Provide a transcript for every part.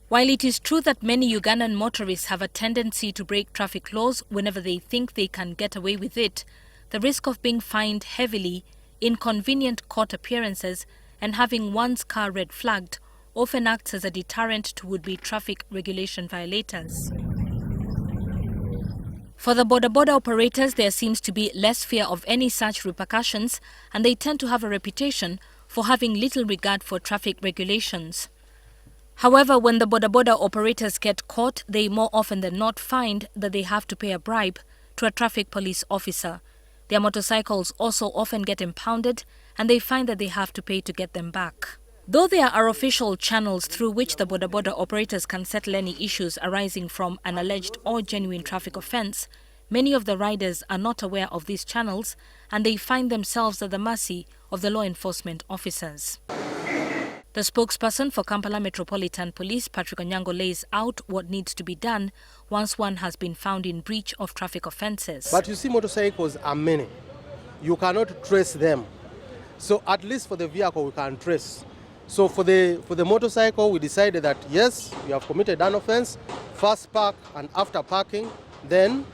While it is true that many Ugandan motorists have a tendency to break traffic laws whenever they think they can get away with it, the risk of being fined heavily, inconvenient court appearances, and having one's car red flagged often acts as a deterrent to would-be traffic regulation violators. For the Boda Boda operators, there seems to be less fear of any such repercussions, and they tend to have a reputation for having little regard for traffic regulations. However, when the Boda Boda operators get caught, they more often than not find that they have to pay a bribe to a traffic police officer. Their motorcycles also often get impounded, and they find that they have to pay to get them back. Though there are official channels through which the Boda Boda operators can settle any issues arising from an alleged or genuine traffic offence, many of the riders are not aware of these channels, and they find themselves at the mercy of the law enforcement officers. The spokesperson for Kampala Metropolitan Police, Patrick Onyango, lays out what needs to be done once one has been found in breach of traffic offences. But you see, motorcycles are many. You cannot trace them. So at least for the vehicle, we can trace. So for the motorcycle, we decided that yes, you have committed an offence, first park and after parking, then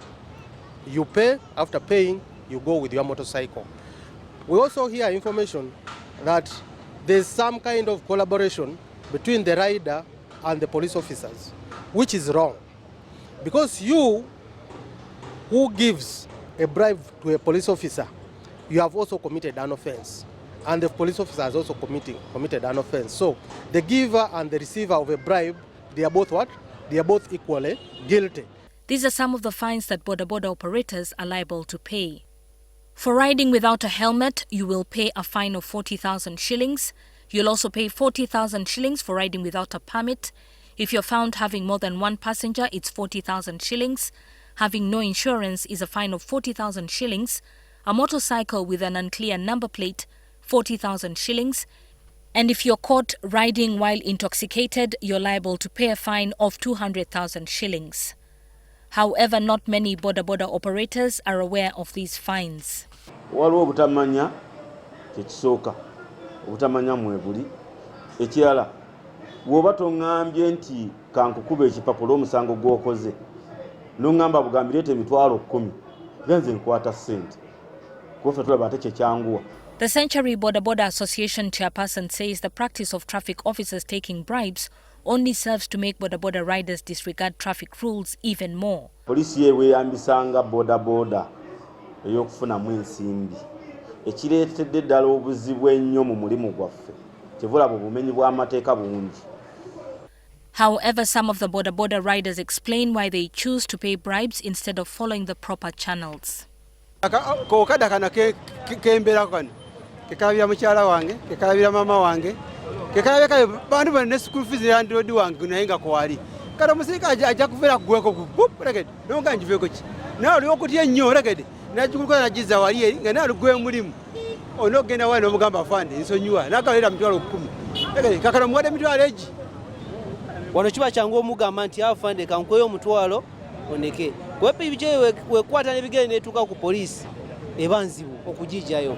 you pay. After paying, you go with your motorcycle. We also hear information that there's some kind of collaboration between the rider and the police officers, which is wrong. Because you, who gives a bribe to a police officer, you have also committed an offense. And the police officer has also committed an offense. So the giver and the receiver of a bribe, they are both what? They are both equally guilty. These are some of the fines that Boda Boda operators are liable to pay. For riding without a helmet, you will pay a fine of 40,000 shillings. You'll also pay 40,000 shillings for riding without a permit. If you're found having more than one passenger, it's 40,000 shillings. Having no insurance is a fine of 40,000 shillings. A motorcycle with an unclear number plate, 40,000 shillings. And if you're caught riding while intoxicated, you're liable to pay a fine of 200,000 shillings. However, not many Boda Boda operators are aware of these fines. Waliwo obutamanya kyekisooka obutamanya mwebuli ekirala bw'oba tongambye nti kankukuba ekipapula omusango gw'okoze n'ongamba bugambireete emitwalo 10 genze nkwata ssente kuba tulaba ate kyekyanguwa. The Century Boda Boda Association chairperson says the practice of traffic officers taking bribes only serves to make Boda Boda riders disregard traffic rules even more. Polisi yeweeyambisanga Boda Boda ey'okufunamu ensimbi ekireetedde ddala obuzibu ennyo mu mulimu gwaffe kyebulaba obumenyi bw'amateeka bungi. However, some of the Boda Boda riders explain why they choose to pay bribes instead of following the proper channels. Kokada kana kembera kano kekalabira mukyala wange kekalabira mama wange kekalabira bantu bane school fees landlord wange naye nga kwali kata musika ajja kuvera kugweko kuregede nonga njiveko ki nawe oli okutya nnyo regede najikukola najiza wali nga nawe gwe mulimu onogenda wano omugamba fande nsonyiwa nakalera mitwalo 10 regede kakana mwade mitwalo eji wano kiba kyangu omugamba nti afande kankoyo omutwalo oneke kwepi bijewe wekwata nebigere netuka ku police ebanzibu okujijayo.